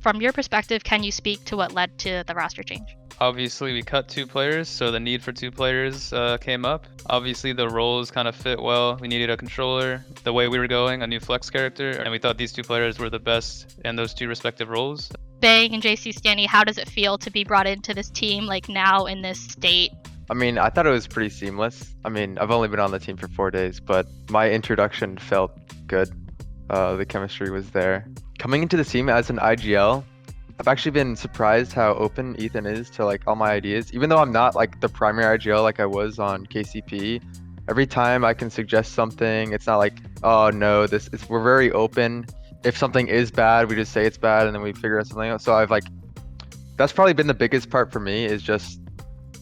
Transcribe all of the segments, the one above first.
From your perspective, can you speak to what led to the roster change? Obviously, we cut 2 players, so the need for 2 players came up. Obviously, the roles kind of fit well. We needed a controller, the way we were going, a new flex character, and we thought these 2 players were the best in those 2 respective roles. Bang and jcStani, how does it feel to be brought into this team like now in this state? I mean, I thought it was pretty seamless. I mean, I've only been on the team for 4 days, but my introduction felt good. The chemistry was there. Coming into the team as an IGL, I've actually been surprised how open Ethan is to like all my ideas. Even though I'm not like the primary IGL like I was on KCP, every time I can suggest something, it's not like, oh no, we're very open. If something is bad, we just say it's bad and then we figure out something else. So that's probably been the biggest part for me, is just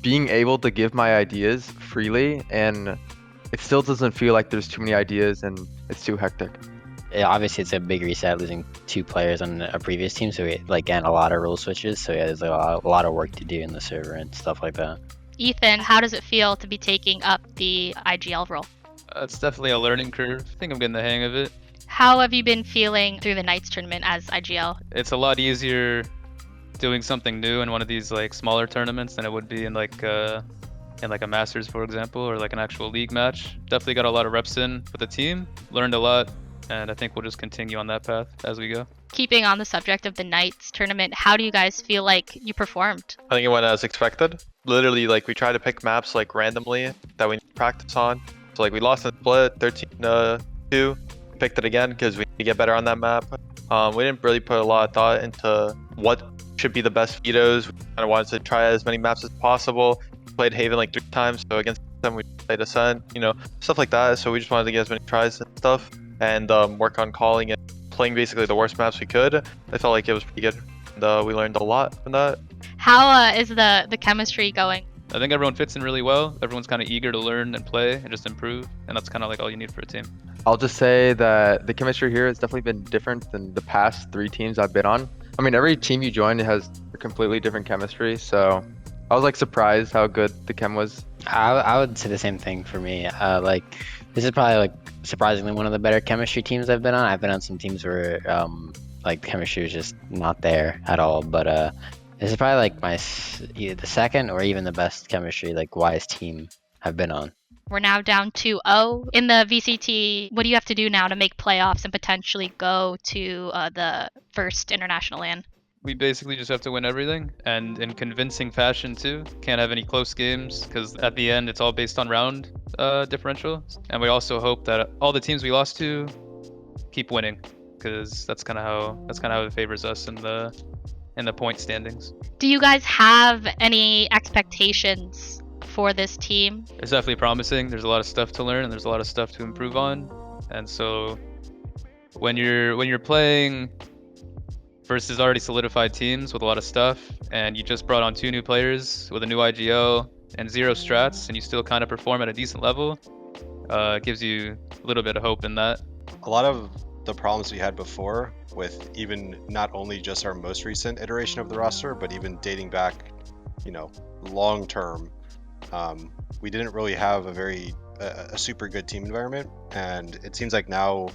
being able to give my ideas freely, and it still doesn't feel like there's too many ideas and it's too hectic. Obviously, it's a big reset, losing 2 players on a previous team, so we and a lot of role switches. So yeah, there's a lot of work to do in the server and stuff like that. Ethan, how does it feel to be taking up the IGL role? It's definitely a learning curve. I think I'm getting the hang of it. How have you been feeling through the Knights tournament as IGL? It's a lot easier doing something new in one of these like smaller tournaments than it would be in like a Masters, for example, or like an actual league match. Definitely got a lot of reps in with the team, learned a lot, and I think we'll just continue on that path as we go. Keeping on the subject of the Knights tournament, how do you guys feel like you performed? I think it went as expected. Literally, like, we tried to pick maps like randomly that we need to practice on. So like we lost the split 13-2, picked it again because we need to get better on that map. We didn't really put a lot of thought into what should be the best vetoes. We kind of wanted to try as many maps as possible. Played Haven like 3 times, so against them we played Ascent, stuff like that. So we just wanted to get as many tries and stuff, and work on calling and playing basically the worst maps we could. I felt like it was pretty good, and we learned a lot from that. How is the chemistry going? I think everyone fits in really well. Everyone's kind of eager to learn and play and just improve, and that's kind of like all you need for a team. I'll just say that the chemistry here has definitely been different than the past 3 teams I've been on. I mean, every team you join has a completely different chemistry, so I was like surprised how good the chem was. I would say the same thing for me. This is probably like surprisingly one of the better chemistry teams I've been on. I've been on some teams where like the chemistry was just not there at all, but this is probably like either the second or even the best chemistry like wise team I've been on. We're now down 2-0 in the VCT. What do you have to do now to make playoffs and potentially go to the first international LAN? We basically just have to win everything, and in convincing fashion too. Can't have any close games because at the end it's all based on round differential. And we also hope that all the teams we lost to keep winning, because that's kind of how it favors us in the point standings. Do you guys have any expectations for this team? It's definitely promising. There's a lot of stuff to learn and there's a lot of stuff to improve on. And so when you're playing versus already solidified teams with a lot of stuff, and you just brought on 2 new players with a new IGL and 0 strats, and you still kind of perform at a decent level, it gives you a little bit of hope in that. A lot of the problems we had before with even not only just our most recent iteration of the roster, but even dating back, long term, we didn't really have a super good team environment. And it seems like now,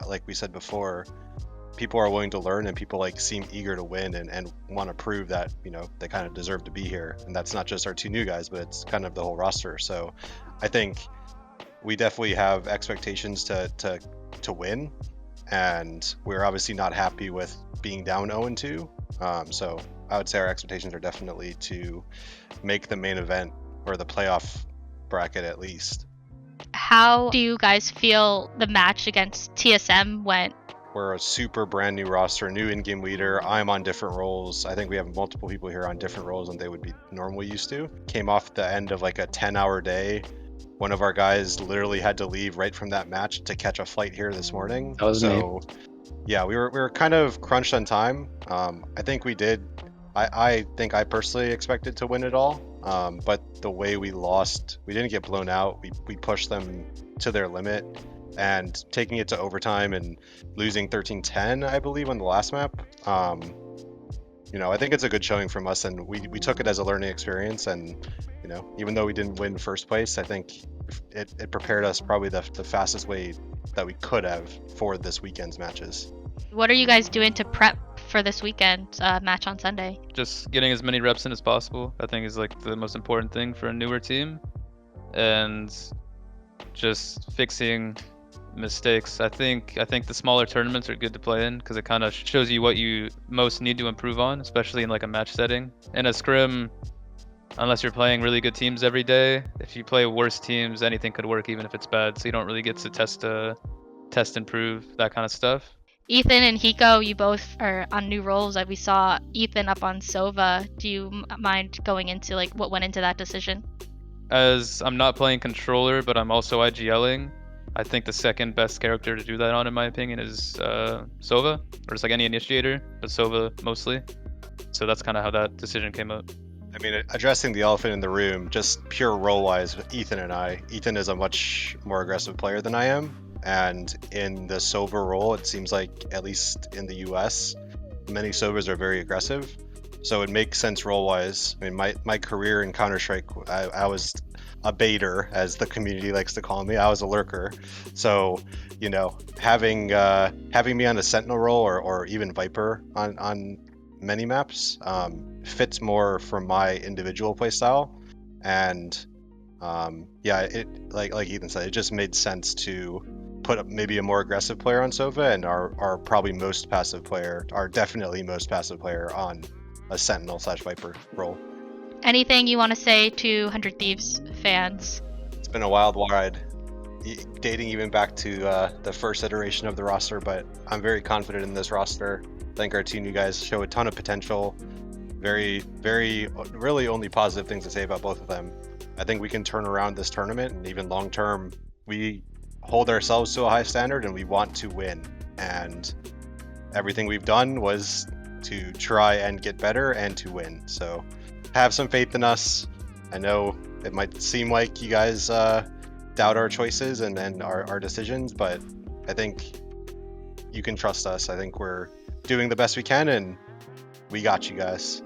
like we said before, people are willing to learn and people like seem eager to win and want to prove that, they kind of deserve to be here. And that's not just our 2 new guys, but it's kind of the whole roster. So I think we definitely have expectations to win, and we're obviously not happy with being down 0-2. So I would say our expectations are definitely to make the main event or the playoff bracket at least. How do you guys feel the match against TSM went? We're a super brand new roster, new in-game leader. I'm on different roles. I think we have multiple people here on different roles than they would be normally used to. Came off the end of like a 10-hour day. One of our guys literally had to leave right from that match to catch a flight here this morning. That was me. Yeah, we were kind of crunched on time. I think we did. I think I personally expected to win it all. But the way we lost, we didn't get blown out. We pushed them to their limit. And taking it to overtime and losing 13-10, I believe, on the last map, I think it's a good showing from us, and we took it as a learning experience. And even though we didn't win first place, I think it prepared us probably the fastest way that we could have for this weekend's matches. What are you guys doing to prep for this weekend match on Sunday? Just getting as many reps in as possible, I think, is like the most important thing for a newer team, and just fixing mistakes. I think the smaller tournaments are good to play in because it kind of shows you what you most need to improve on, especially in like a match setting. In a scrim, unless you're playing really good teams every day, if you play worse teams, anything could work even if it's bad. So you don't really get to test, improve, that kind of stuff. Ethan and Hiko, you both are on new roles. Like we saw Ethan up on Sova. Do you mind going into like what went into that decision? As I'm not playing controller, but I'm also IGLing, I think the second best character to do that on, in my opinion, is Sova, or just like any initiator, but Sova mostly. So that's kind of how that decision came up. I mean, addressing the elephant in the room, just pure role-wise with Ethan and I. Ethan is a much more aggressive player than I am, and in the Sova role, it seems like, at least in the US, many Sovas are very aggressive. So it makes sense role-wise. I mean, my career in Counter-Strike, I was a baiter, as the community likes to call me. I was a lurker. So, you know, having me on a Sentinel role or even Viper on many maps fits more from my individual playstyle, and yeah, it like Ethan said, it just made sense to put up maybe a more aggressive player on Sova and our probably most passive player, our definitely most passive player on a Sentinel / Viper role. Anything you want to say to 100 Thieves fans? It's been a wild ride, dating even back to the first iteration of the roster, but I'm very confident in this roster. I think our team, you guys show a ton of potential. Very, really only positive things to say about both of them. I think we can turn around this tournament, and even long term, we hold ourselves to a high standard and we want to win. And everything we've done was to try and get better and to win. So have some faith in us. I know it might seem like you guys doubt our choices and our decisions, but I think you can trust us. I think we're doing the best we can, and we got you guys.